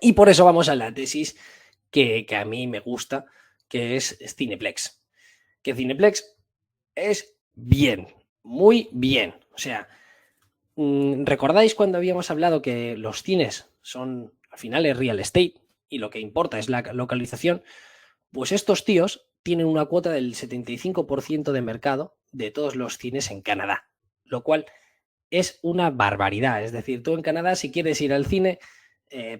Y por eso vamos a la tesis que a mí me gusta, que es Cineplex. Que Cineplex es bien, muy bien. O sea, ¿recordáis cuando habíamos hablado que los cines son, al final es real estate y lo que importa es la localización? Pues estos tíos tienen una cuota del 75% de mercado de todos los cines en Canadá, lo cual es una barbaridad. Es decir, tú en Canadá, si quieres ir al cine,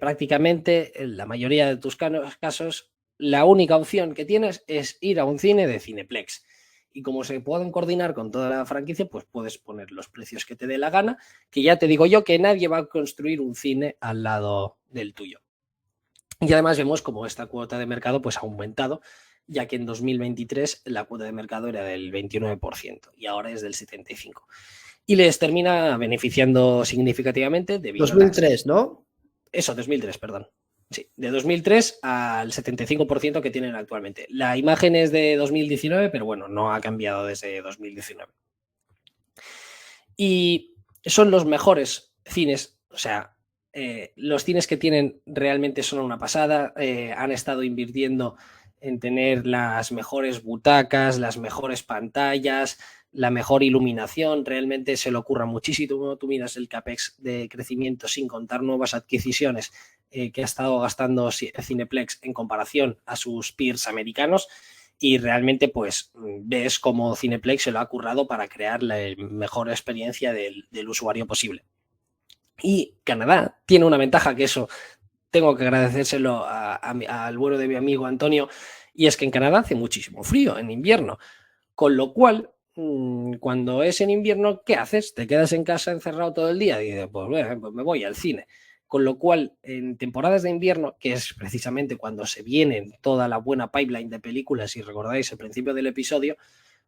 prácticamente en la mayoría de tus casos, la única opción que tienes es ir a un cine de Cineplex. Y como se pueden coordinar con toda la franquicia, pues puedes poner los precios que te dé la gana, que ya te digo yo que nadie va a construir un cine al lado del tuyo. Y además vemos como esta cuota de mercado pues ha aumentado, ya que en 2023 la cuota de mercado era del 29% y ahora es del 75%. Y les termina beneficiando significativamente debido a las... 2003, ¿no? Eso, 2003, perdón. Sí, de 2003 al 75% que tienen actualmente. La imagen es de 2019, pero bueno, no ha cambiado desde 2019. Y son los mejores cines, o sea, los cines que tienen realmente son una pasada, han estado invirtiendo en tener las mejores butacas, las mejores pantallas, la mejor iluminación, realmente se le ocurra muchísimo. Tú miras el CAPEX de crecimiento sin contar nuevas adquisiciones que ha estado gastando Cineplex en comparación a sus peers americanos y realmente pues ves cómo Cineplex se lo ha currado para crear la mejor experiencia del usuario posible. Y Canadá tiene una ventaja que eso tengo que agradecérselo al bueno de mi amigo Antonio, y es que en Canadá hace muchísimo frío en invierno, con lo cual cuando es en invierno, ¿qué haces? ¿Te quedas en casa encerrado todo el día? Y dices, pues, bueno, pues me voy al cine. Con lo cual, en temporadas de invierno, que es precisamente cuando se viene toda la buena pipeline de películas, si recordáis el principio del episodio,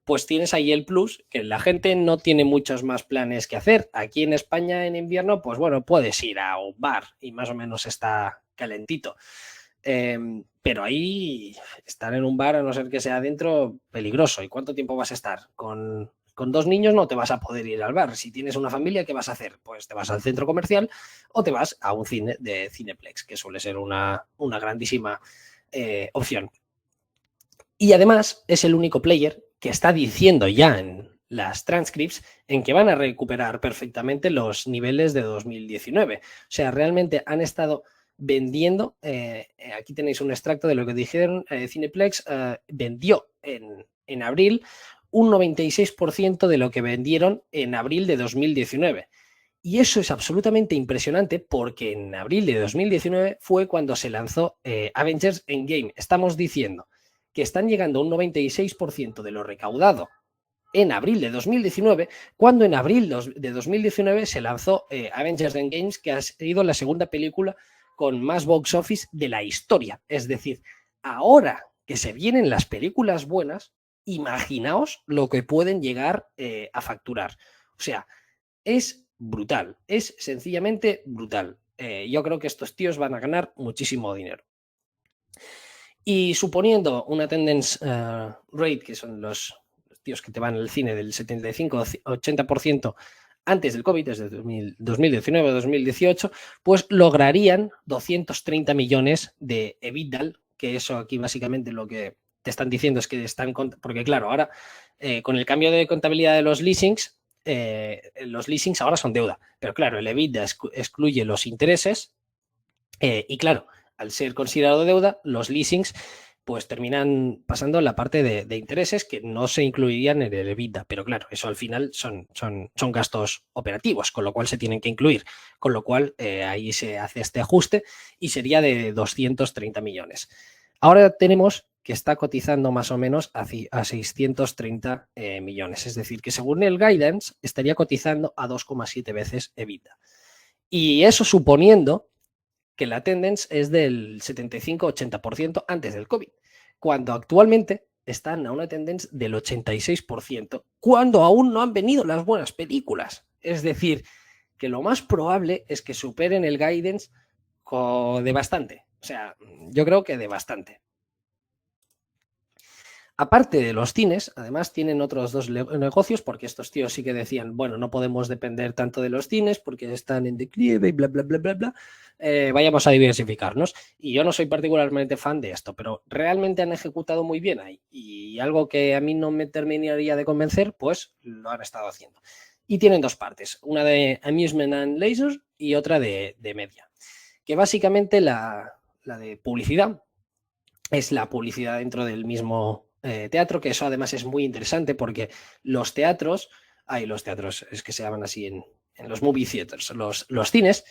pues tienes ahí el plus, que la gente no tiene muchos más planes que hacer. Aquí en España en invierno, pues bueno, puedes ir a un bar y más o menos está calentito. Pero ahí estar en un bar, a no ser que sea adentro, peligroso. ¿Y cuánto tiempo vas a estar? Con dos niños no te vas a poder ir al bar. Si tienes una familia, ¿qué vas a hacer? Pues te vas al centro comercial o te vas a un cine de Cineplex, que suele ser una grandísima opción. Y además es el único player que está diciendo ya en las transcripts en que van a recuperar perfectamente los niveles de 2019. O sea, realmente han estado vendiendo, aquí tenéis un extracto de lo que dijeron, Cineplex vendió en abril un 96% de lo que vendieron en abril de 2019. Y eso es absolutamente impresionante porque en abril de 2019 fue cuando se lanzó Avengers Endgame. Estamos diciendo que están llegando a un 96% de lo recaudado en abril de 2019, cuando en abril de 2019 se lanzó Avengers Endgame, que ha sido la segunda película con más box office de la historia. Es decir, ahora que se vienen las películas buenas, imaginaos lo que pueden llegar a facturar. O sea, es brutal, es sencillamente brutal. Yo creo que estos tíos van a ganar muchísimo dinero. Y suponiendo una attendance rate, que son los tíos que te van al cine del 75-80% antes del COVID, desde 2019-2018, pues lograrían 230 millones de EBITDA, que eso aquí básicamente lo que te están diciendo es que están, porque claro, ahora con el cambio de contabilidad de los leasings ahora son deuda, pero claro, el EBITDA excluye los intereses y claro, al ser considerado deuda, los leasings pues terminan pasando la parte de intereses que no se incluirían en el EBITDA, pero claro, eso al final son gastos operativos, con lo cual se tienen que incluir, con lo cual ahí se hace este ajuste y sería de 230 millones. Ahora tenemos que está cotizando más o menos a 630 millones, es decir, que según el guidance estaría cotizando a 2,7 veces EBITDA. Y eso suponiendo que la attendance es del 75-80% antes del COVID, cuando actualmente están a una tendencia del 86%, cuando aún no han venido las buenas películas. Es decir, que lo más probable es que superen el guidance de bastante. O sea, yo creo que de bastante. Aparte de los cines, además tienen otros dos negocios, porque estos tíos sí que decían, bueno, no podemos depender tanto de los cines porque están en declive y bla, bla, bla, bla, bla. Vayamos a diversificarnos. Y yo no soy particularmente fan de esto, pero realmente han ejecutado muy bien ahí. Y algo que a mí no me terminaría de convencer, pues lo han estado haciendo. Y tienen dos partes, una de Amusement and Leisure y otra de Media. Que básicamente la de publicidad es la publicidad dentro del mismo teatro, que eso además es muy interesante porque los teatros, los teatros es que se llaman así en los movie theaters, los cines,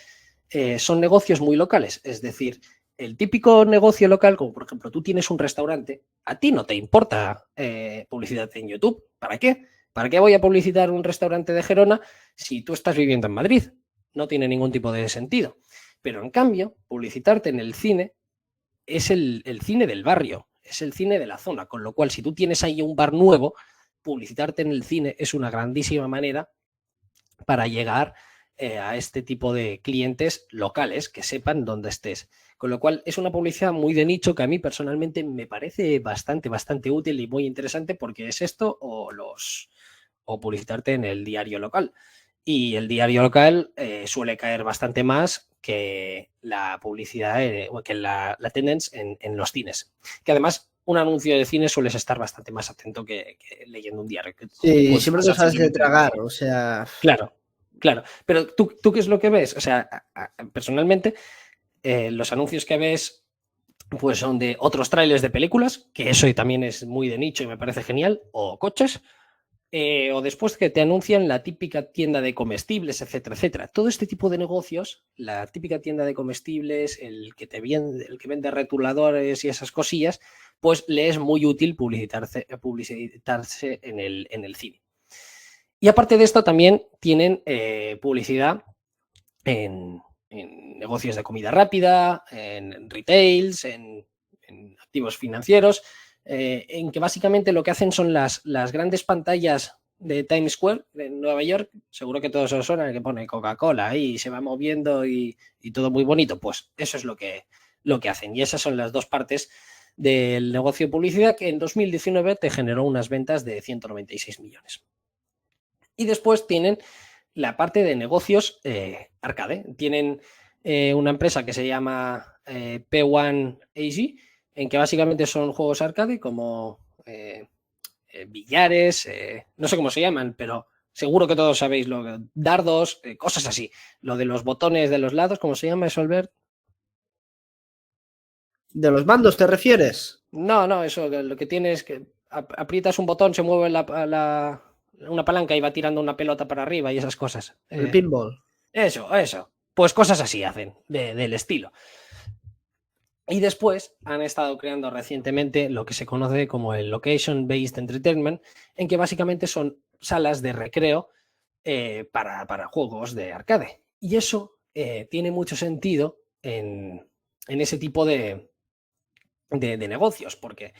son negocios muy locales, es decir, el típico negocio local, como por ejemplo tú tienes un restaurante, a ti no te importa publicidad en YouTube, ¿para qué? ¿Para qué voy a publicitar un restaurante de Gerona si tú estás viviendo en Madrid? No tiene ningún tipo de sentido. Pero en cambio, publicitarte en el cine es el cine del barrio, es el cine de la zona, con lo cual si tú tienes ahí un bar nuevo, publicitarte en el cine es una grandísima manera para llegar a este tipo de clientes locales que sepan dónde estés. Con lo cual es una publicidad muy de nicho que a mí personalmente me parece bastante útil y muy interesante porque es esto o publicitarte en el diario local. Y el diario local suele caer bastante más que la publicidad o que la attendance en los cines. Que además un anuncio de cine sueles estar bastante más atento que leyendo un diario. Que Sí, puedes siempre te pasar sabes de simplemente de tragar, página. o sea, Claro, claro. Pero ¿tú qué es lo que ves? O sea, personalmente, los anuncios que ves pues son de otros trailers de películas, que eso también es muy de nicho y me parece genial, o coches, o después que te anuncian la típica tienda de comestibles, etcétera, etcétera. Todo este tipo de negocios, la típica tienda de comestibles, el que vende retuladores y esas cosillas, pues le es muy útil publicitarse en el cine. Y aparte de esto, también tienen publicidad en negocios de comida rápida, en retails, en activos financieros, en que básicamente lo que hacen son las grandes pantallas de Times Square en Nueva York, seguro que todos os suena, que pone Coca-Cola ahí y se va moviendo y todo muy bonito, pues eso es lo que hacen. Y esas son las dos partes del negocio de publicidad que en 2019 te generó unas ventas de 196 millones. Y después tienen la parte de negocios arcade. Tienen una empresa que se llama P1 AG, en que básicamente son juegos arcade como billares, no sé cómo se llaman, pero seguro que todos sabéis dardos, cosas así. Lo de los botones de los lados, ¿cómo se llama eso, Albert? ¿de los mandos te refieres? No, no, eso lo que tienes es que aprietas un botón, se mueve una palanca y va tirando una pelota para arriba y esas cosas. El pinball. Eso. Pues cosas así hacen, del estilo. Y después han estado creando recientemente lo que se conoce como el Location Based Entertainment, en que básicamente son salas de recreo para juegos de arcade. Y eso tiene mucho sentido en ese tipo de negocios, porque,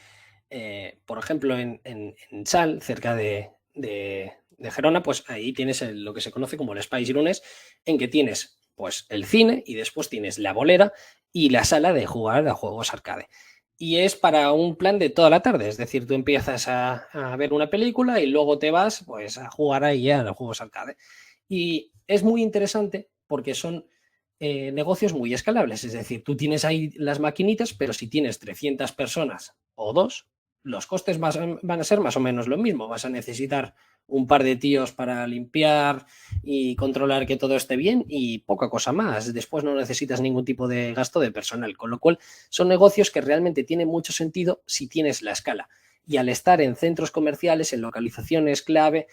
por ejemplo, en Sal, cerca de Gerona, pues ahí tienes lo que se conoce como el Spice Lunes, en que tienes pues el cine y después tienes la bolera y la sala de jugar a juegos arcade. Y es para un plan de toda la tarde, es decir, tú empiezas a ver una película y luego te vas pues a jugar ahí a los juegos arcade. Y es muy interesante porque son negocios muy escalables, es decir, tú tienes ahí las maquinitas, pero si tienes 300 personas o dos, los costes van a ser más o menos lo mismo. Vas a necesitar un par de tíos para limpiar y controlar que todo esté bien y poca cosa más. Después no necesitas ningún tipo de gasto de personal, con lo cual son negocios que realmente tienen mucho sentido si tienes la escala. Y al estar en centros comerciales, en localizaciones clave,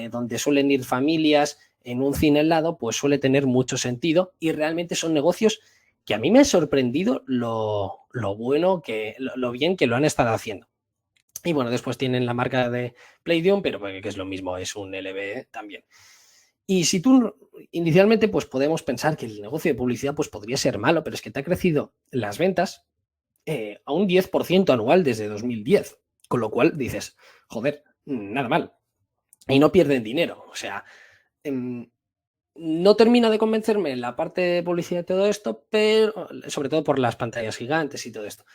donde suelen ir familias, en un cine al lado, pues suele tener mucho sentido y realmente son negocios que a mí me ha sorprendido lo bueno lo bien que lo han estado haciendo. Y bueno, después tienen la marca de Playdium, pero que es lo mismo, es un LB también. Y si tú inicialmente, pues podemos pensar que el negocio de publicidad pues podría ser malo, pero es que te ha crecido las ventas a un 10% anual desde 2010. Con lo cual dices, joder, nada mal. Y no pierden dinero. O sea, no termina de convencerme la parte de publicidad de todo esto, pero sobre todo por las pantallas gigantes y todo esto.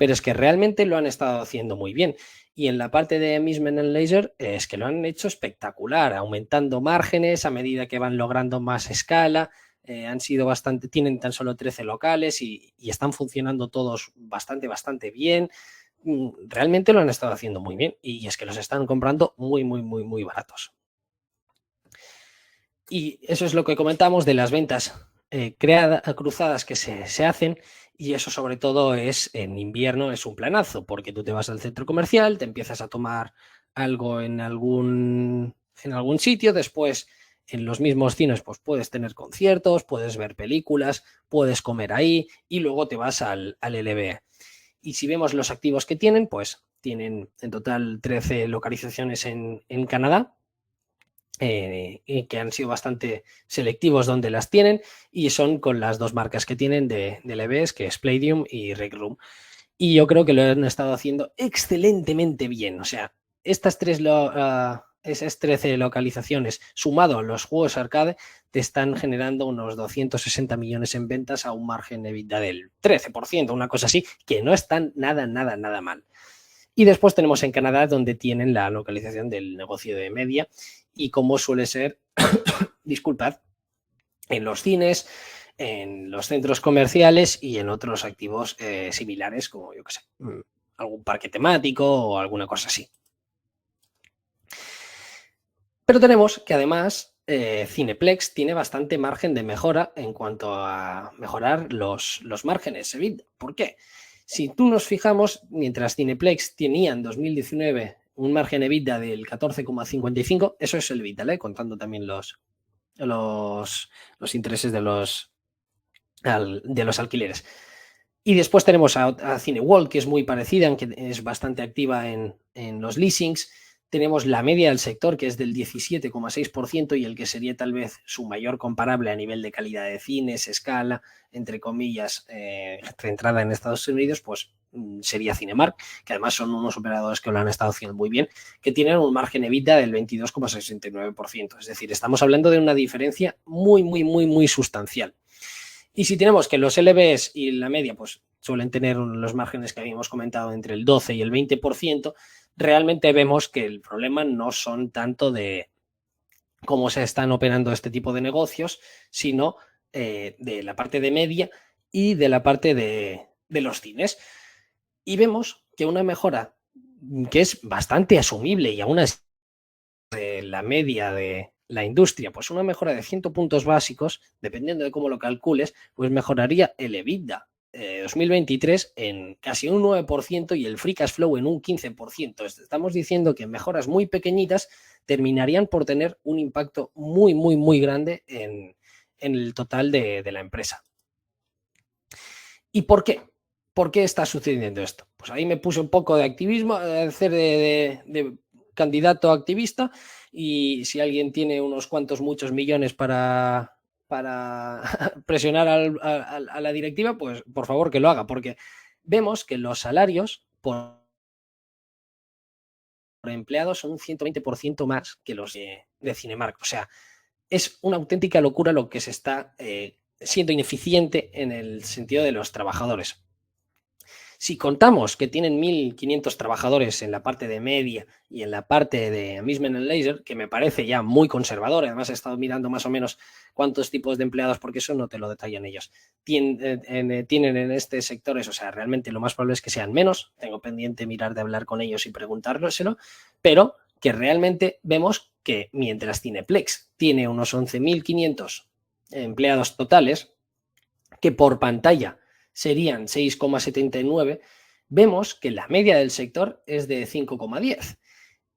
pero es que realmente lo han estado haciendo muy bien. Y en la parte de Amusement Leisure es que lo han hecho espectacular, aumentando márgenes a medida que van logrando más escala. Han sido bastante, tienen tan solo 13 locales y están funcionando todos bastante bien. Realmente lo han estado haciendo muy bien y es que los están comprando muy baratos. Y eso es lo que comentamos de las ventas cruzadas que se hacen, y eso sobre todo es en invierno, es un planazo, porque tú te vas al centro comercial, te empiezas a tomar algo en algún sitio, después en los mismos cines pues puedes tener conciertos, puedes ver películas, puedes comer ahí y luego te vas al LBE. Y si vemos los activos que tienen, pues tienen en total 13 localizaciones en Canadá, que han sido bastante selectivos donde las tienen, y son con las dos marcas que tienen de EVs, que es Playdium y Rec Room. Y yo creo que lo han estado haciendo excelentemente bien. O sea, esas 13 localizaciones, sumado a los juegos arcade, te están generando unos 260 millones en ventas a un margen de EBITDA del 13%, una cosa así, que no están nada mal. Y después tenemos en Canadá, donde tienen la localización del negocio de media, y como suele ser, disculpad, en los cines, en los centros comerciales y en otros activos similares, como yo que sé, algún parque temático o alguna cosa así. Pero tenemos que además Cineplex tiene bastante margen de mejora en cuanto a mejorar los márgenes EBITDA. ¿Por qué? Si tú nos fijamos, mientras Cineplex tenía en 2019 un margen EBITDA del 14,55, eso es el EBITDA, contando también los intereses de los alquileres. Y después tenemos a Cineworld, que es muy parecida, aunque es bastante activa en los leasings. Tenemos la media del sector, que es del 17,6%, y el que sería tal vez su mayor comparable a nivel de calidad de cines, escala, entre comillas, centrada en Estados Unidos, pues sería Cinemark, que además son unos operadores que lo han estado haciendo muy bien, que tienen un margen EBITDA del 22,69%. Es decir, estamos hablando de una diferencia muy sustancial. Y si tenemos que los LBs y la media pues suelen tener los márgenes que habíamos comentado entre el 12 y el 20%, realmente vemos que el problema no son tanto de cómo se están operando este tipo de negocios, sino de la parte de media y de la parte de los cines. Y vemos que una mejora que es bastante asumible y aún así de la media de la industria, pues una mejora de 100 puntos básicos, dependiendo de cómo lo calcules, pues mejoraría el EBITDA 2023 en casi un 9% y el free cash flow en un 15%. Estamos diciendo que mejoras muy pequeñitas terminarían por tener un impacto muy grande en el total de la empresa. ¿Y por qué? ¿Por qué está sucediendo esto? Pues ahí me puse un poco de activismo, hacer de candidato activista, y si alguien tiene unos cuantos muchos millones para presionar a la directiva, pues por favor que lo haga, porque vemos que los salarios por empleado son un 120% más que los de Cinemark. O sea, es una auténtica locura lo que se está siendo ineficiente en el sentido de los trabajadores. Si contamos que tienen 1.500 trabajadores en la parte de media y en la parte de Amusement Leisure, que me parece ya muy conservador, además he estado mirando más o menos cuántos tipos de empleados, porque eso no te lo detallan ellos, tienen en este sector, o sea, realmente lo más probable es que sean menos. Tengo pendiente mirar de hablar con ellos y preguntárselo, pero que realmente vemos que mientras Cineplex tiene unos 11.500 empleados totales, que por pantalla serían 6,79, vemos que la media del sector es de 5,10.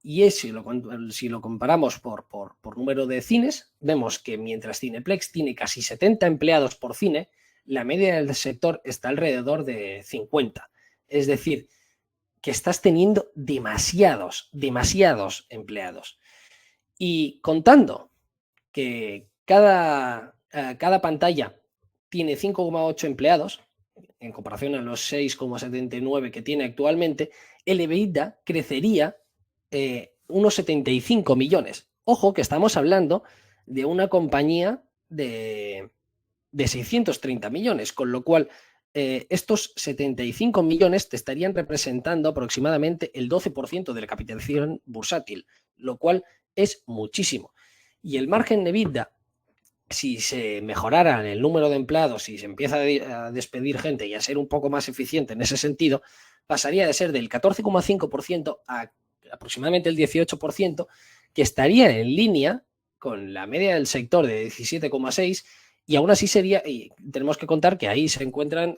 Y si lo comparamos por número de cines, vemos que mientras Cineplex tiene casi 70 empleados por cine, la media del sector está alrededor de 50. Es decir, que estás teniendo demasiados empleados. Y contando que cada pantalla tiene 5,8 empleados, en comparación a los 6,79 que tiene actualmente, el EBITDA crecería unos 75 millones. Ojo que estamos hablando de una compañía de 630 millones, con lo cual estos 75 millones te estarían representando aproximadamente el 12% de la capitalización bursátil, lo cual es muchísimo. Y el margen de EBITDA, si se mejorara el número de empleados, si se empieza a despedir gente y a ser un poco más eficiente en ese sentido, pasaría de ser del 14,5% a aproximadamente el 18%, que estaría en línea con la media del sector de 17,6%, y aún así sería, y tenemos que contar que ahí se encuentran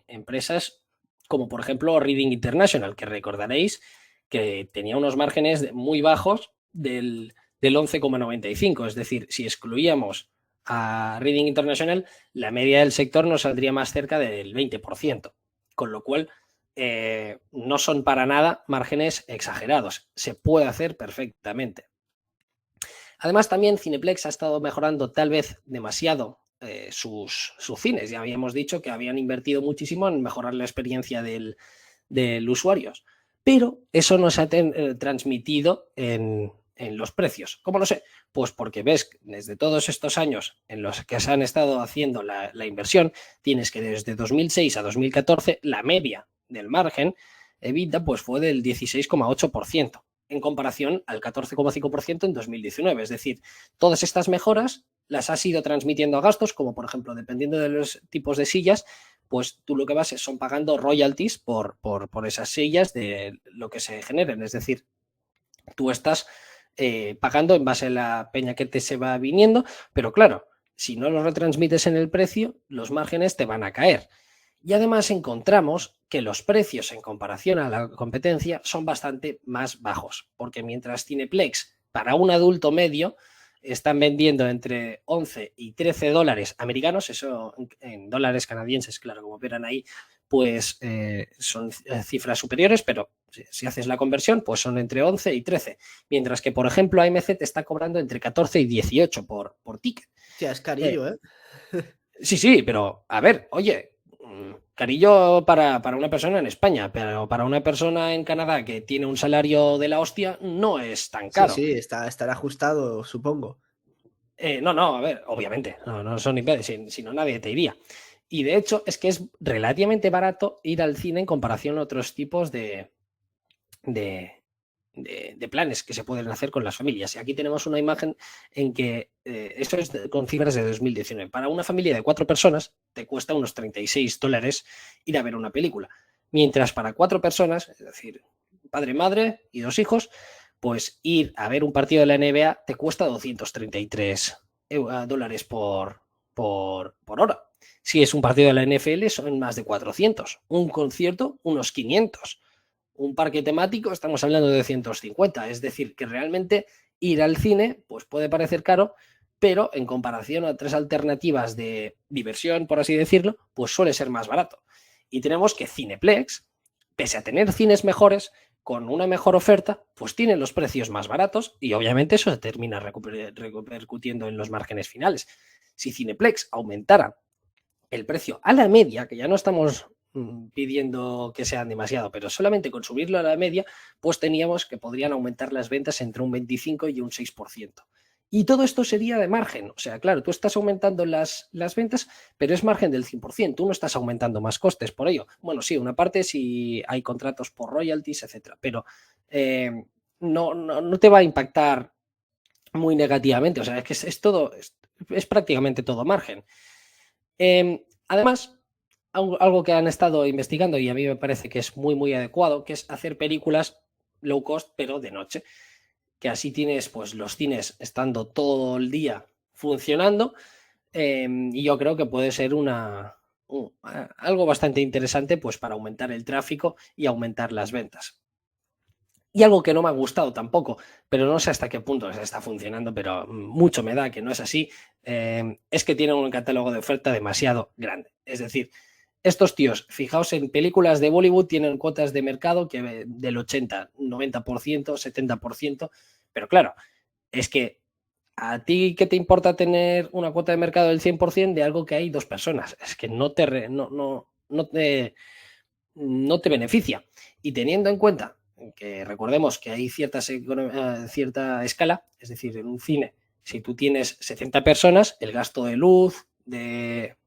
empresas como por ejemplo Reading International, que recordaréis que tenía unos márgenes muy bajos del 11,95%, es decir, si excluíamos a Reading International, la media del sector nos saldría más cerca del 20%, con lo cual no son para nada márgenes exagerados, se puede hacer perfectamente. Además, también Cineplex ha estado mejorando tal vez demasiado sus cines. Ya habíamos dicho que habían invertido muchísimo en mejorar la experiencia del usuario, pero eso no se ha transmitido en los precios. ¿Cómo lo sé? Pues porque ves, desde todos estos años en los que se han estado haciendo la inversión, tienes que desde 2006 a 2014 la media del margen EBITDA pues fue del 16,8%. En comparación al 14,5% en 2019. Es decir, todas estas mejoras las has ido transmitiendo a gastos, como por ejemplo, dependiendo de los tipos de sillas, pues tú lo que vas son pagando royalties por esas sillas de lo que se generen. Es decir, tú estás pagando en base a la peña que te se va viniendo, pero claro, si no lo retransmites en el precio, los márgenes te van a caer. Y además encontramos que los precios en comparación a la competencia son bastante más bajos, porque mientras Cineplex para un adulto medio están vendiendo entre 11 y 13 dólares americanos, eso en dólares canadienses, claro, como verán ahí, pues son cifras superiores, pero si haces la conversión, pues son entre 11 y 13, mientras que, por ejemplo, AMC te está cobrando entre 14 y 18 por ticket. Hostia, es carillo, ¿eh? Sí, pero a ver, oye, carillo para una persona en España, pero para una persona en Canadá que tiene un salario de la hostia no es tan Sí, caro. sí, estará ajustado, supongo. No, a ver, obviamente, no son ni pedos, si no nadie te iría. Y de hecho es que es relativamente barato ir al cine en comparación a otros tipos de, de planes que se pueden hacer con las familias. Y aquí tenemos una imagen en que esto es con cifras de 2019. Para una familia de 4 personas te cuesta unos 36 dólares ir a ver una película. Mientras para 4 personas, es decir, padre, madre y 2 hijos, pues ir a ver un partido de la NBA te cuesta 233 dólares por hora. Si es un partido de la NFL son más de 400. Un concierto, unos 500. Un parque temático, estamos hablando de 150. Es decir, que realmente ir al cine pues puede parecer caro, pero en comparación a otras alternativas de diversión, por así decirlo, pues suele ser más barato. Y tenemos que Cineplex, pese a tener cines mejores, con una mejor oferta, pues tiene los precios más baratos y obviamente eso se termina repercutiendo en los márgenes finales. Si Cineplex aumentara el precio a la media, que ya no estamos pidiendo que sean demasiado, pero solamente con subirlo a la media, pues teníamos que podrían aumentar las ventas entre un 25 y un 6%. Y todo esto sería de margen. O sea, claro, tú estás aumentando las ventas, pero es margen del 100%. Tú no estás aumentando más costes por ello. Bueno, sí, una parte si hay contratos por royalties, etcétera, pero no te va a impactar muy negativamente. O sea, es que es todo, es prácticamente todo margen. Además, algo que han estado investigando y a mí me parece que es muy, muy adecuado, que es hacer películas low cost, pero de noche. Que así tienes pues los cines estando todo el día funcionando y yo creo que puede ser algo bastante interesante pues para aumentar el tráfico y aumentar las ventas. Y algo que no me ha gustado tampoco, pero no sé hasta qué punto se está funcionando, pero mucho me da que no es así, es que tienen un catálogo de oferta demasiado grande. Es decir, estos tíos, fijaos en películas de Bollywood, tienen cuotas de mercado que del 80, 90%, 70%, pero claro, es que a ti qué te importa tener una cuota de mercado del 100% de algo que hay 2 personas, es que no te beneficia. Y teniendo en cuenta que recordemos que hay cierta escala, es decir, en un cine, si tú tienes 70 personas, el gasto de luz, de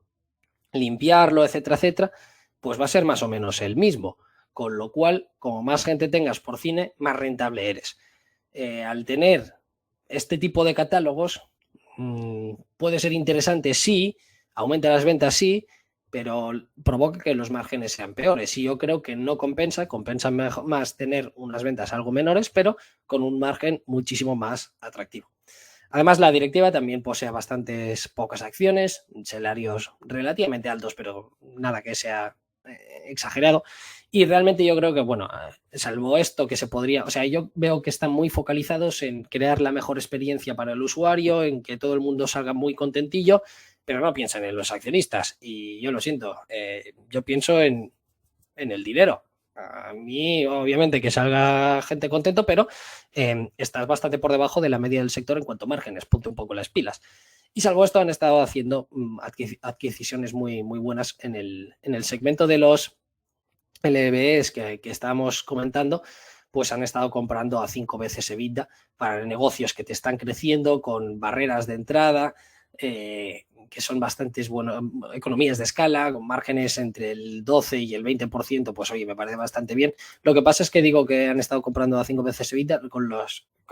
limpiarlo, etcétera, etcétera, pues va a ser más o menos el mismo. Con lo cual, como más gente tengas por cine, más rentable eres. Al tener este tipo de catálogos, puede ser interesante, sí, aumenta las ventas, sí, pero provoca que los márgenes sean peores. Y yo creo que no compensa, compensa más tener unas ventas algo menores, pero con un margen muchísimo más atractivo. Además, la directiva también posee bastantes pocas acciones, salarios relativamente altos, pero nada que sea exagerado. Y realmente yo creo que, bueno, salvo esto que se podría, o sea, yo veo que están muy focalizados en crear la mejor experiencia para el usuario, en que todo el mundo salga muy contentillo, pero no piensan en los accionistas. Y yo lo siento, yo pienso en el dinero. A mí, obviamente, que salga gente contento, pero estás bastante por debajo de la media del sector en cuanto a márgenes. Ponte un poco las pilas. Y salvo esto, han estado haciendo adquisiciones muy, muy buenas en el segmento de los LBEs que estábamos comentando, pues han estado comprando a 5 veces EBITDA para negocios que te están creciendo con barreras de entrada, que son bastantes economías de escala, con márgenes entre el 12 y el 20%, pues oye, me parece bastante bien. Lo que pasa es que digo que han estado comprando a 5 veces EBITDA con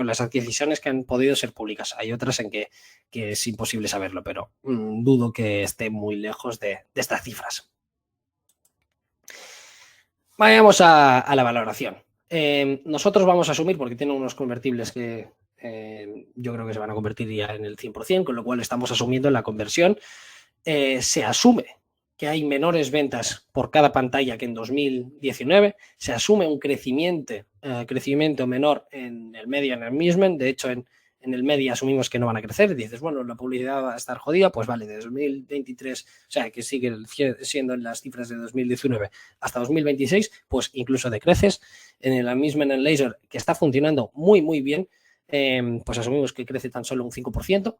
las adquisiciones que han podido ser públicas. Hay otras en que es imposible saberlo, pero dudo que esté muy lejos de estas cifras. Vayamos a la valoración. Nosotros vamos a asumir, porque tiene unos convertibles que yo creo que se van a convertir ya en el 100%, con lo cual estamos asumiendo la conversión. Se asume que hay menores ventas por cada pantalla que en 2019, se asume un crecimiento menor en el media amusement. De hecho, en el media asumimos que no van a crecer. Dices, bueno, la publicidad va a estar jodida, pues vale, de 2023, o sea, que sigue siendo en las cifras de 2019 hasta 2026, pues incluso decreces. En el amusement and leisure, que está funcionando muy, muy bien, pues asumimos que crece tan solo un 5%,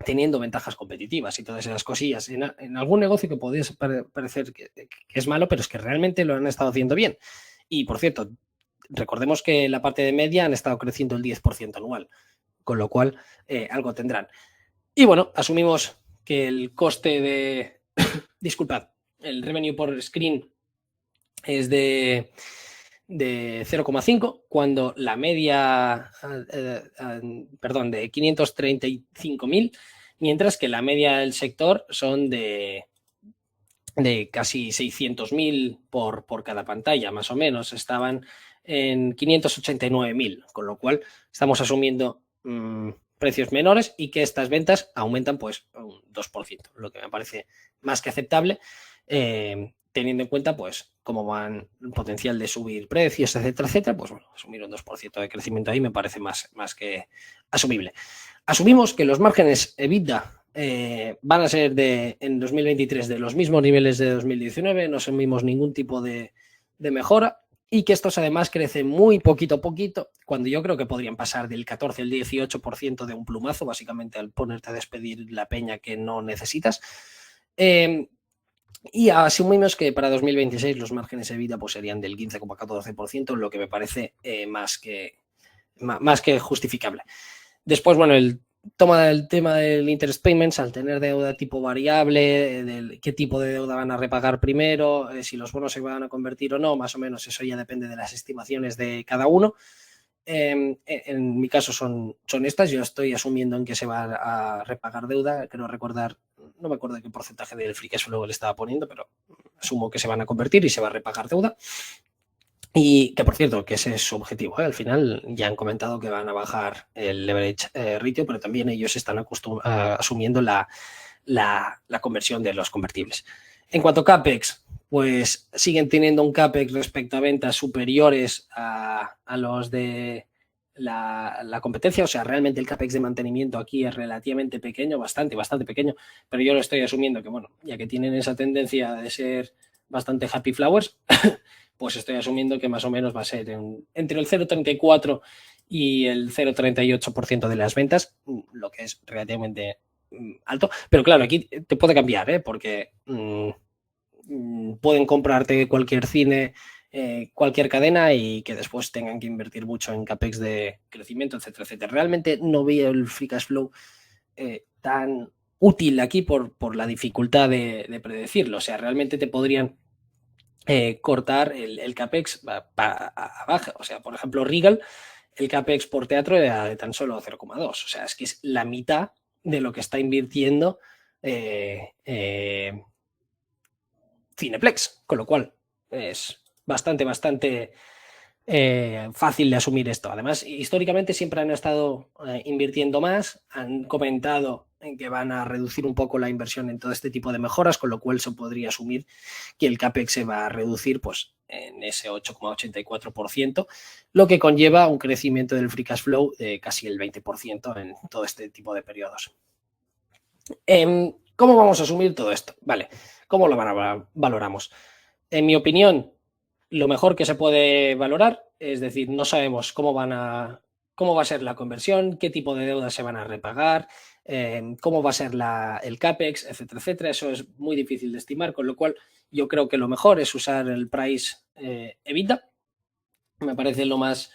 teniendo ventajas competitivas y todas esas cosillas en algún negocio que podría parecer que es malo, pero es que realmente lo han estado haciendo bien. Y, por cierto, recordemos que la parte de media han estado creciendo el 10% anual, con lo cual algo tendrán. Y bueno, asumimos que el coste de, disculpad, el revenue por screen es de 0,5, cuando la media, de 535.000, mientras que la media del sector son de casi 600.000 por cada pantalla, más o menos. Estaban en 589.000, con lo cual estamos asumiendo precios menores y que estas ventas aumentan pues un 2%, lo que me parece más que aceptable, teniendo en cuenta pues cómo van el potencial de subir precios, etcétera, etcétera. Pues bueno, asumir un 2% de crecimiento ahí me parece más que asumible. Asumimos que los márgenes EBITDA van a ser en 2023 de los mismos niveles de 2019, no asumimos ningún tipo de mejora, y que estos además crecen muy poquito a poquito, cuando yo creo que podrían pasar del 14 al 18% de un plumazo, básicamente al ponerte a despedir la peña que no necesitas. Y asumimos que para 2026 los márgenes EBITDA pues serían del 15,14%, lo que me parece más que justificable. Después, bueno, el tema del interest payments, al tener deuda tipo variable, de qué tipo de deuda van a repagar primero, si los bonos se van a convertir o no, más o menos eso ya depende de las estimaciones de cada uno. En mi caso son estas. Yo estoy asumiendo en que se va a repagar deuda. Creo recordar, no me acuerdo de qué porcentaje del free cash flow le estaba poniendo, pero asumo que se van a convertir y se va a repagar deuda. Y que, por cierto, que ese es su objetivo. Al final ya han comentado que van a bajar el leverage ratio, pero también ellos están asumiendo la conversión de los convertibles. En cuanto a CAPEX, pues siguen teniendo un CAPEX respecto a ventas superiores a los de la competencia. O sea, realmente el CAPEX de mantenimiento aquí es relativamente pequeño, bastante pequeño, pero yo lo estoy asumiendo que, bueno, ya que tienen esa tendencia de ser bastante happy flowers, pues estoy asumiendo que más o menos va a ser entre el 0,34 y el 0,38% de las ventas, lo que es relativamente alto. Pero claro, aquí te puede cambiar, porque pueden comprarte cualquier cine, cualquier cadena, y que después tengan que invertir mucho en CAPEX de crecimiento, etcétera, etcétera. Realmente no veo el free cash flow tan útil aquí por la dificultad de predecirlo. O sea, realmente te podrían cortar el CAPEX a baja. O sea, por ejemplo, Regal, el CAPEX por teatro era de tan solo 0,2. O sea, es que es la mitad de lo que está invirtiendo Cineplex, con lo cual es bastante fácil de asumir esto. Además, históricamente siempre han estado invirtiendo más, han comentado en que van a reducir un poco la inversión en todo este tipo de mejoras, con lo cual se podría asumir que el CAPEX se va a reducir pues, en ese 8,84%, lo que conlleva un crecimiento del free cash flow de casi el 20% en todo este tipo de periodos. ¿Cómo vamos a asumir todo esto? Vale, ¿cómo lo valoramos? En mi opinión, lo mejor que se puede valorar, es decir, no sabemos cómo va a ser la conversión, qué tipo de deudas se van a repagar, cómo va a ser el CAPEX, etcétera, etcétera. Eso es muy difícil de estimar, con lo cual yo creo que lo mejor es usar el price EBITDA. Me parece lo más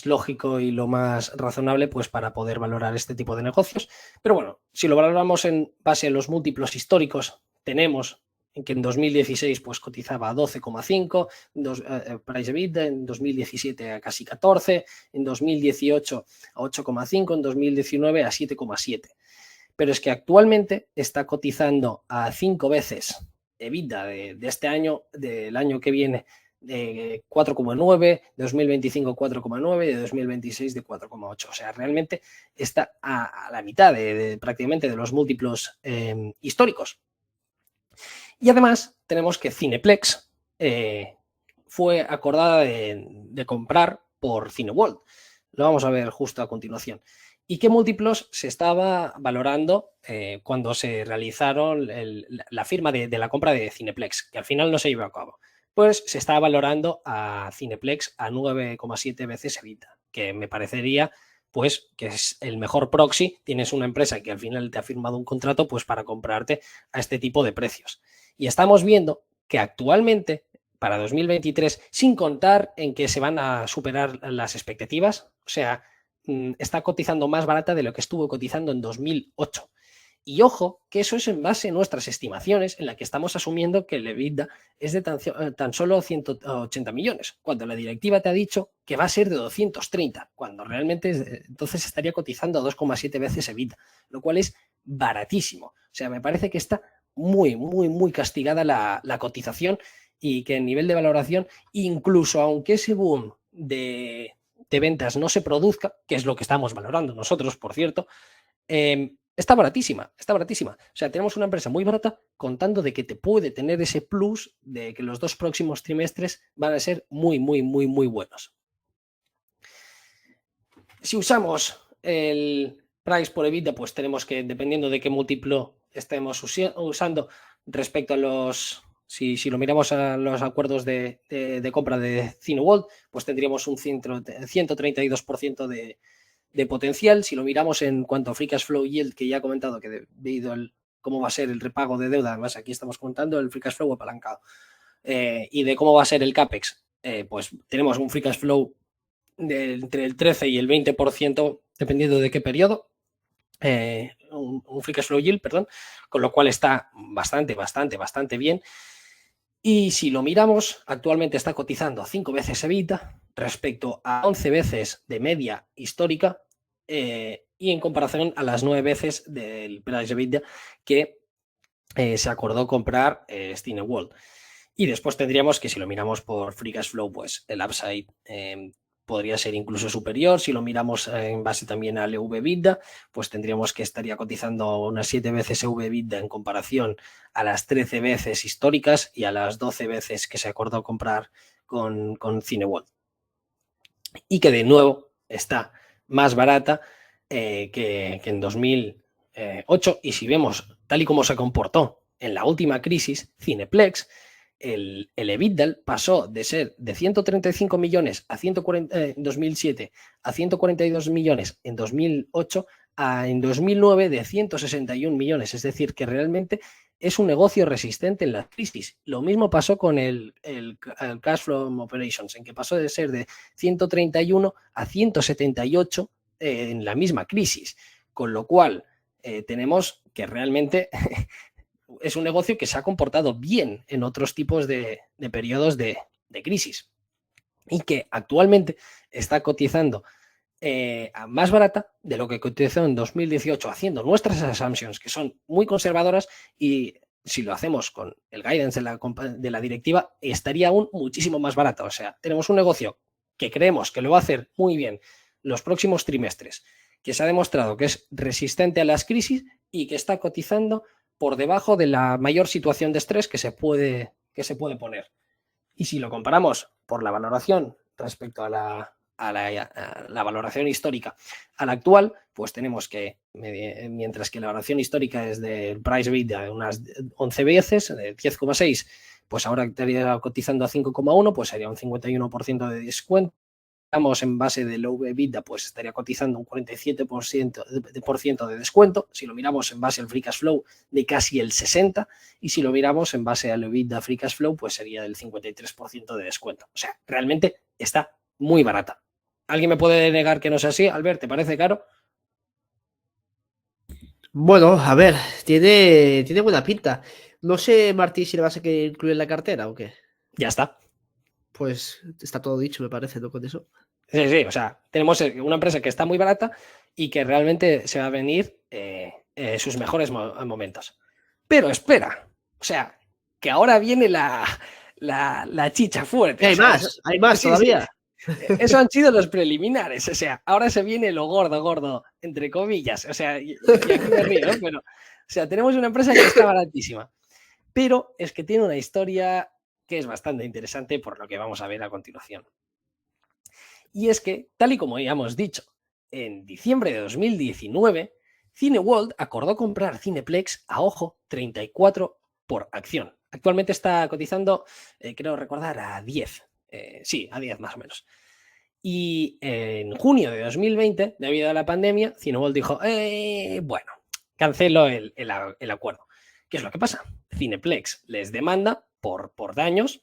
lógico y lo más razonable pues para poder valorar este tipo de negocios. Pero bueno, si lo valoramos en base a los múltiplos históricos, tenemos en que en 2016 pues cotizaba a 12,5 price EBITDA, en 2017 a casi 14, en 2018 a 8,5, en 2019 a 7,7. Pero es que actualmente está cotizando a 5 veces EBITDA de este año, del año que viene, de 4,9, 2025 4,9, de 2026 de 4,8. O sea, realmente está a la mitad prácticamente de los múltiplos históricos. Y además tenemos que Cineplex fue acordada de comprar por Cineworld. Lo vamos a ver justo a continuación. ¿Y qué múltiplos se estaba valorando cuando se realizaron la firma de la compra de Cineplex, que al final no se llevó a cabo? Pues se estaba valorando a Cineplex a 9,7 veces EBITDA, que me parecería pues que es el mejor proxy. Tienes una empresa que al final te ha firmado un contrato pues para comprarte a este tipo de precios. Y estamos viendo que actualmente, para 2023, sin contar en que se van a superar las expectativas, o sea, está cotizando más barata de lo que estuvo cotizando en 2008. Y ojo, que eso es en base a nuestras estimaciones, en la que estamos asumiendo que el EBITDA es de tan solo 180 millones, cuando la directiva te ha dicho que va a ser de 230, cuando realmente entonces estaría cotizando a 2,7 veces EBITDA, lo cual es baratísimo. O sea, me parece que está muy castigada la cotización y que el nivel de valoración, incluso aunque ese boom de ventas no se produzca, que es lo que estamos valorando nosotros, por cierto, está baratísima, está baratísima. O sea, tenemos una empresa muy barata contando de que te puede tener ese plus de que los 2 próximos trimestres van a ser muy buenos. Si usamos el price por EBITDA, pues tenemos que, dependiendo de qué múltiplo estemos usando respecto a los... Si lo miramos a los acuerdos de compra de Cineworld, pues tendríamos un 132% de potencial. Si lo miramos en cuanto a free cash flow yield, que ya he comentado que debido al cómo va a ser el repago de deuda, además aquí estamos contando el free cash flow apalancado, y de cómo va a ser el CAPEX, pues tenemos un free cash flow entre el 13 y el 20%, dependiendo de qué periodo, un free cash flow yield, perdón, con lo cual está bastante bien. Y si lo miramos, actualmente está cotizando a 5 veces EBITDA respecto a 11 veces de media histórica, y en comparación a las 9 veces del price EBITDA que se acordó comprar Cineworld. Y después tendríamos que, si lo miramos por free cash flow, pues el upside podría ser incluso superior. Si lo miramos en base también al EV/EBITDA, pues tendríamos que estaría cotizando unas 7 veces EV/EBITDA en comparación a las 13 veces históricas y a las 12 veces que se acordó comprar con Cineworld. Y que de nuevo está más barata que en 2008. Y si vemos tal y como se comportó en la última crisis, Cineplex, el EBITDA pasó de ser de 135 millones en 2007 a 142 millones en 2008 a en 2009 de 161 millones. Es decir, que realmente es un negocio resistente en la crisis. Lo mismo pasó con el Cash Flow Operations, en que pasó de ser de 131 a 178 en la misma crisis. Con lo cual, tenemos que realmente es un negocio que se ha comportado bien en otros tipos de periodos de crisis y que actualmente está cotizando más barata de lo que cotizó en 2018, haciendo nuestras assumptions, que son muy conservadoras, y si lo hacemos con el guidance de la directiva, estaría aún muchísimo más barata. O sea, tenemos un negocio que creemos que lo va a hacer muy bien los próximos trimestres, que se ha demostrado que es resistente a las crisis y que está cotizando por debajo de la mayor situación de estrés que se puede poner. Y si lo comparamos por la valoración respecto a la valoración histórica a la actual, pues tenemos que, mientras que la valoración histórica es del price beta de unas 11 veces, de 10,6, pues ahora estaría cotizando a 5,1, pues sería un 51% de descuento. En base del EBITDA, pues estaría cotizando un 47% de descuento. Si lo miramos en base al free cash flow, de casi el 60%, y si lo miramos en base al EBITDA free cash flow, pues sería del 53% de descuento. O sea, realmente está muy barata. ¿Alguien me puede negar que no sea así? Albert, ¿te parece caro? Bueno, a ver, tiene buena pinta. No sé, Martí, si le vas a querer incluir en la cartera o qué. Ya está. Pues está todo dicho, me parece, ¿no? Con eso. Sí, sí, o sea, tenemos una empresa que está muy barata y que realmente se va a venir sus mejores momentos. Pero espera, o sea, que ahora viene la chicha fuerte. Y O sea, hay más sí, sí, todavía. eso han sido los preliminares. O sea, ahora se viene lo gordo, gordo, entre comillas. O sea, y aquí me río, ¿no? Pero, o sea, tenemos una empresa que está baratísima, pero es que tiene una historia que es bastante interesante por lo que vamos a ver a continuación. Y es que, tal y como ya hemos dicho, en diciembre de 2019, Cineworld acordó comprar Cineplex a, ojo, 34 por acción. Actualmente está cotizando, creo recordar, a 10. Sí, a 10 más o menos. Y en junio de 2020, debido a la pandemia, Cineworld dijo, bueno, cancelo el acuerdo. ¿Qué es lo que pasa? Cineplex les demanda por daños,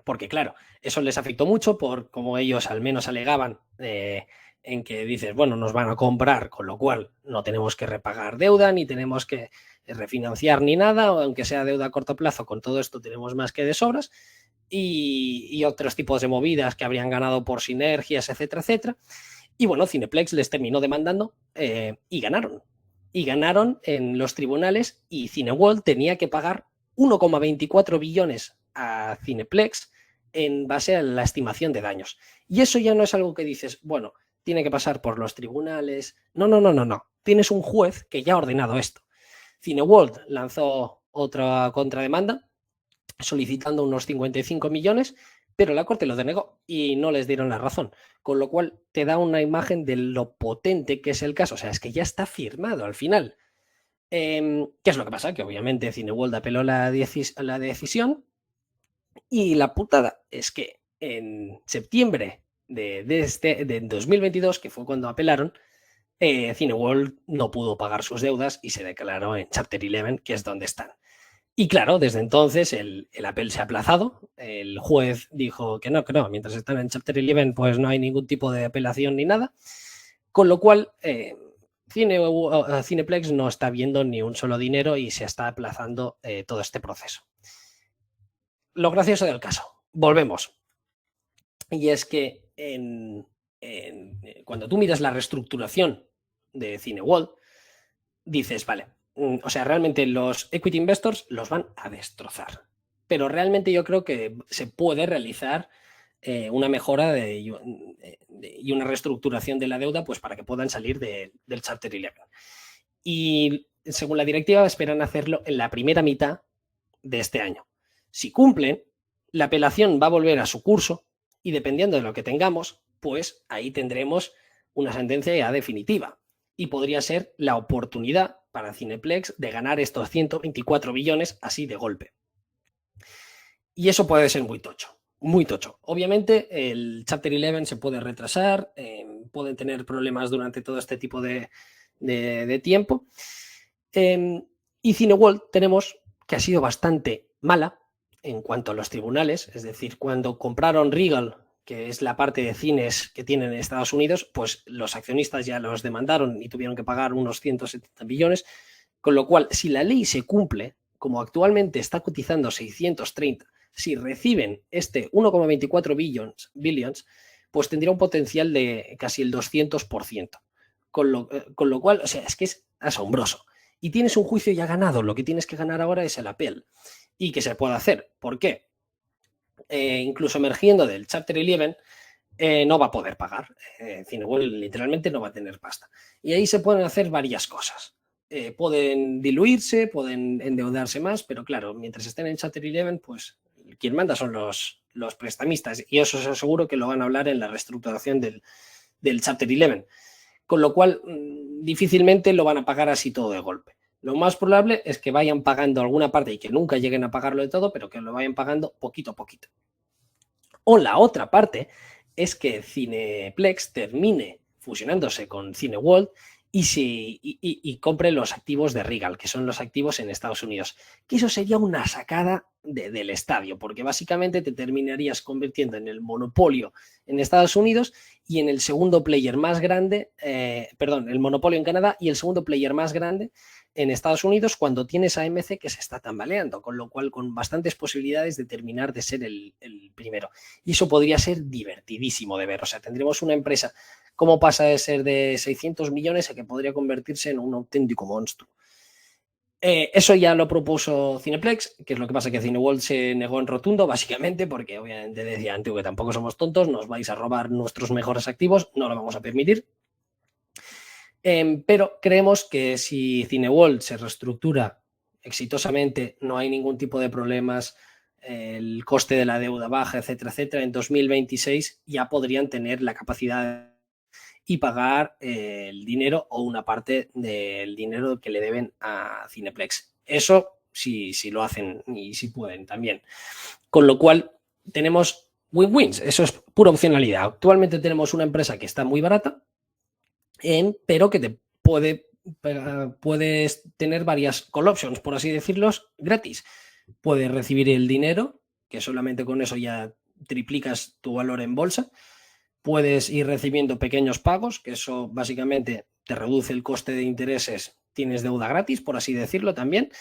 porque claro, eso les afectó mucho por como ellos al menos alegaban, en que dices, bueno, nos van a comprar, con lo cual no tenemos que repagar deuda, ni tenemos que refinanciar ni nada, o aunque sea deuda a corto plazo, con todo esto tenemos más que de sobras, y otros tipos de movidas que habrían ganado por sinergias, etcétera, etcétera. Y bueno, Cineplex les terminó demandando y ganaron. Y ganaron en los tribunales, y Cineworld tenía que pagar 1,24 billones a Cineplex en base a la estimación de daños. Y eso ya no es algo que dices, bueno, tiene que pasar por los tribunales. No, no, no, no, no. Tienes un juez que ya ha ordenado esto. Cineworld lanzó otra contrademanda solicitando unos 55 millones, pero la Corte lo denegó y no les dieron la razón, con lo cual te da una imagen de lo potente que es el caso. O sea, es que ya está firmado al final. ¿Qué es lo que pasa? Que obviamente Cineworld apeló la decisión, y la putada es que en septiembre de 2022, que fue cuando apelaron, Cineworld no pudo pagar sus deudas y se declaró en Chapter 11, que es donde están. Y claro, desde entonces el apel se ha aplazado. El juez dijo que no, mientras están en Chapter 11 pues no hay ningún tipo de apelación ni nada. Con lo cual, Cineplex no está viendo ni un solo dinero y se está aplazando todo este proceso. Lo gracioso del caso, volvemos. Y es que cuando tú miras la reestructuración de Cineworld, dices, vale, o sea, realmente los equity investors los van a destrozar. Pero realmente yo creo que se puede realizar una mejora y una reestructuración de la deuda, pues para que puedan salir del Chapter 11. Y según la directiva esperan hacerlo en la primera mitad de este año. Si cumplen, la apelación va a volver a su curso y dependiendo de lo que tengamos, pues ahí tendremos una sentencia ya definitiva. Y podría ser la oportunidad para Cineplex de ganar estos 124 billones así de golpe. Y eso puede ser muy tocho, muy tocho. Obviamente el Chapter 11 se puede retrasar, pueden tener problemas durante todo este tipo de tiempo. Y Cineworld tenemos que ha sido bastante mala en cuanto a los tribunales, es decir, cuando compraron Regal que es la parte de cines que tienen en Estados Unidos, pues los accionistas ya los demandaron y tuvieron que pagar unos 170 billones, con lo cual, si la ley se cumple, como actualmente está cotizando 630, si reciben este 1,24 billions, pues tendría un potencial de casi el 200%. Con lo cual, o sea, es que es asombroso. Y tienes un juicio ya ganado, lo que tienes que ganar ahora es el apel. Y que se puede hacer. ¿Por qué? Incluso emergiendo del Chapter 11, no va a poder pagar. Cineworld literalmente no va a tener pasta. Y ahí se pueden hacer varias cosas. Pueden diluirse, pueden endeudarse más, pero claro, mientras estén en Chapter 11, pues quien manda son los prestamistas. Y eso os aseguro que lo van a hablar en la reestructuración del Chapter 11. Con lo cual, difícilmente lo van a pagar así todo de golpe. Lo más probable es que vayan pagando alguna parte y que nunca lleguen a pagarlo de todo, pero que lo vayan pagando poquito a poquito. O la otra parte es que Cineplex termine fusionándose con Cineworld y compre los activos de Regal, que son los activos en Estados Unidos. Que eso sería una sacada del estadio, porque básicamente te terminarías convirtiendo en el monopolio en Estados Unidos y en el segundo player más grande, el monopolio en Canadá y el segundo player más grande en Estados Unidos cuando tienes a AMC que se está tambaleando, con lo cual con bastantes posibilidades de terminar de ser el primero. Y eso podría ser divertidísimo de ver. O sea, tendremos una empresa, ¿cómo pasa de ser de 600 millones a que podría convertirse en un auténtico monstruo? Eso ya lo propuso Cineplex, que es lo que pasa que Cineworld se negó en rotundo, básicamente, porque obviamente decía antes que tampoco somos tontos, nos vais a robar nuestros mejores activos, no lo vamos a permitir. Pero creemos que si Cineworld se reestructura exitosamente, no hay ningún tipo de problemas, el coste de la deuda baja, etcétera, etcétera, en 2026 ya podrían tener la capacidad y pagar el dinero o una parte del dinero que le deben a Cineplex. Eso sí, lo hacen y sí pueden también. Con lo cual tenemos win-wins, eso es pura opcionalidad. Actualmente tenemos una empresa que está muy barata, pero que te puedes tener varias call options, por así decirlos, gratis. Puedes recibir el dinero, que solamente con eso ya triplicas tu valor en bolsa. Puedes ir recibiendo pequeños pagos, que eso básicamente te reduce el coste de intereses, tienes deuda gratis, por así decirlo también.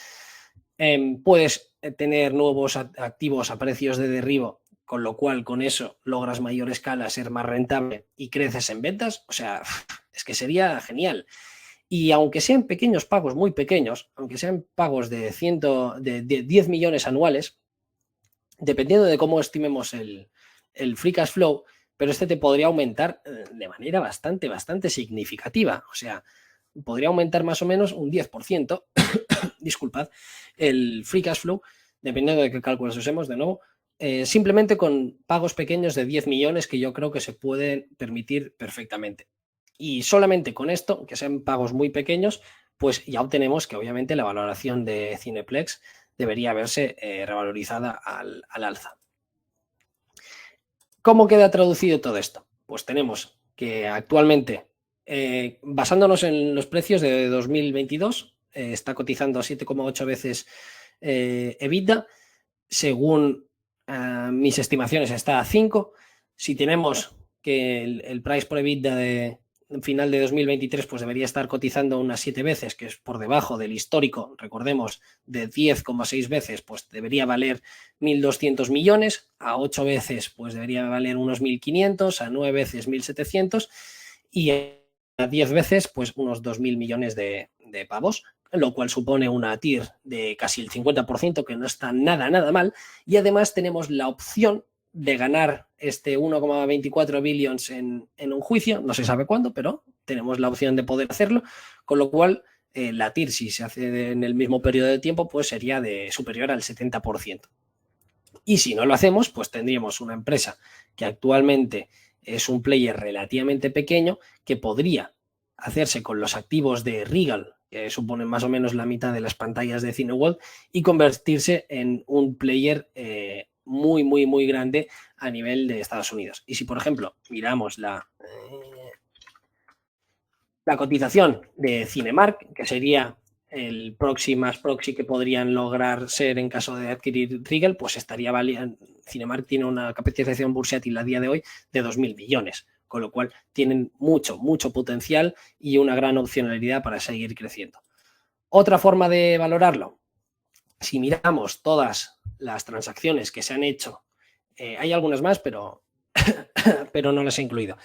Puedes tener nuevos activos a precios de derribo, con lo cual con eso logras mayor escala, ser más rentable y creces en ventas. O sea, es que sería genial. Y aunque sean pequeños pagos, muy pequeños, aunque sean pagos de 10 millones anuales, dependiendo de cómo estimemos el free cash flow, pero este te podría aumentar de manera bastante significativa. O sea, podría aumentar más o menos un 10%, disculpad, el free cash flow, dependiendo de qué cálculos usemos, de nuevo, simplemente con pagos pequeños de 10 millones que yo creo que se pueden permitir perfectamente. Y solamente con esto, que sean pagos muy pequeños, pues ya obtenemos que obviamente la valoración de Cineplex debería verse revalorizada al alza. ¿Cómo queda traducido todo esto? Pues tenemos que actualmente, basándonos en los precios de 2022, está cotizando a 7,8 veces EBITDA. Según mis estimaciones está a 5. Si tenemos que el price por EBITDA de final de 2023 pues debería estar cotizando unas 7 veces, que es por debajo del histórico, recordemos, de 10,6 veces, pues debería valer 1.200 millones, a 8 veces pues debería valer unos 1.500, a 9 veces 1.700 y a 10 veces pues unos 2.000 millones de pavos, lo cual supone una TIR de casi el 50%, que no está nada mal, y además tenemos la opción de ganar este 1,24 billions en un juicio, no se sabe cuándo, pero tenemos la opción de poder hacerlo, con lo cual la TIR, si se hace en el mismo periodo de tiempo, pues sería superior al 70%. Y si no lo hacemos, pues tendríamos una empresa que actualmente es un player relativamente pequeño que podría hacerse con los activos de Regal, que suponen más o menos la mitad de las pantallas de Cineworld, y convertirse en un player muy grande a nivel de Estados Unidos. Y si, por ejemplo, miramos la cotización de Cinemark, que sería el proxy más proxy que podrían lograr ser en caso de adquirir Regal, pues estaría valiendo. Cinemark tiene una capitalización bursátil a día de hoy de 2.000 millones, con lo cual tienen mucho potencial y una gran opcionalidad para seguir creciendo. Otra forma de valorarlo, si miramos todas las transacciones que se han hecho, hay algunas más, pero no las he incluido.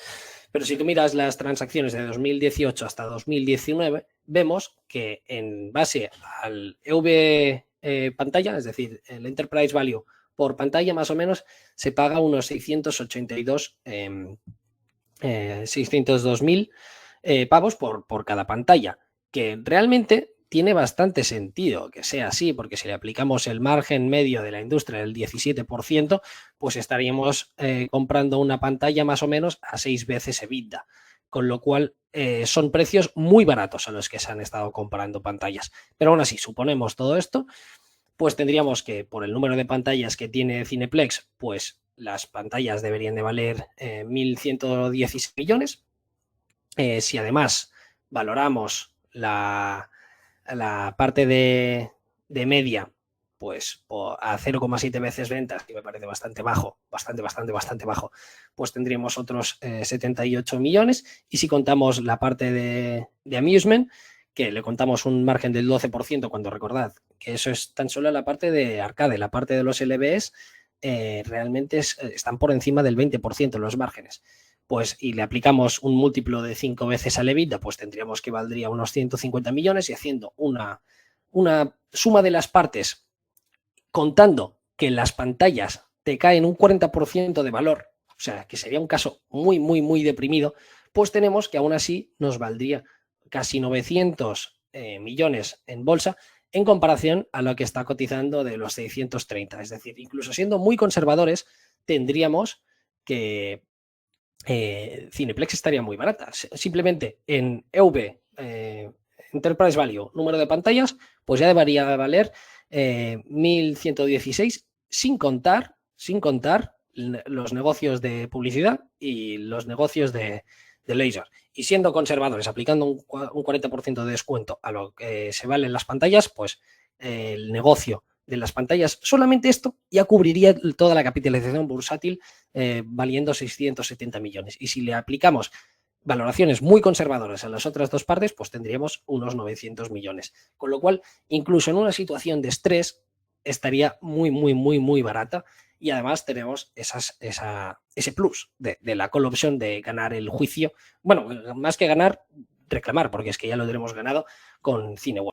Pero si tú miras las transacciones de 2018 hasta 2019, vemos que en base al EV pantalla, es decir, el Enterprise Value por pantalla más o menos, se paga unos 602.000 pavos por cada pantalla, que realmente tiene bastante sentido que sea así, porque si le aplicamos el margen medio de la industria del 17%, pues estaríamos comprando una pantalla más o menos a 6 veces EBITDA, con lo cual son precios muy baratos a los que se han estado comprando pantallas. Pero aún así, suponemos todo esto, pues tendríamos que, por el número de pantallas que tiene Cineplex, pues las pantallas deberían de valer 1.116 millones. Si además valoramos la parte de media, pues a 0,7 veces ventas, que me parece bastante bajo, bastante bajo, pues tendríamos otros 78 millones. Y si contamos la parte de amusement, que le contamos un margen del 12%, cuando recordad que eso es tan solo la parte de arcade, la parte de los LBS realmente están por encima del 20% los márgenes. Pues y le aplicamos un múltiplo de 5 veces al EBITDA, pues tendríamos que valdría unos 150 millones, y haciendo una suma de las partes, contando que las pantallas te caen un 40% de valor, o sea, que sería un caso muy deprimido, pues tenemos que aún así nos valdría casi 900 millones en bolsa en comparación a lo que está cotizando de los 630. Es decir, incluso siendo muy conservadores, tendríamos que Cineplex estaría muy barata. Simplemente en EV, Enterprise Value, número de pantallas, pues ya debería valer 1.116, sin contar los negocios de publicidad y los negocios de laser. Y siendo conservadores, aplicando un 40% de descuento a lo que se valen las pantallas, pues el negocio de las pantallas, solamente esto ya cubriría toda la capitalización bursátil valiendo 670 millones. Y si le aplicamos valoraciones muy conservadoras a las otras dos partes, pues tendríamos unos 900 millones. Con lo cual, incluso en una situación de estrés, estaría muy barata. Y además tenemos ese plus de la call option de ganar el juicio. Bueno, más que ganar, reclamar, porque es que ya lo tenemos ganado con Cineworld.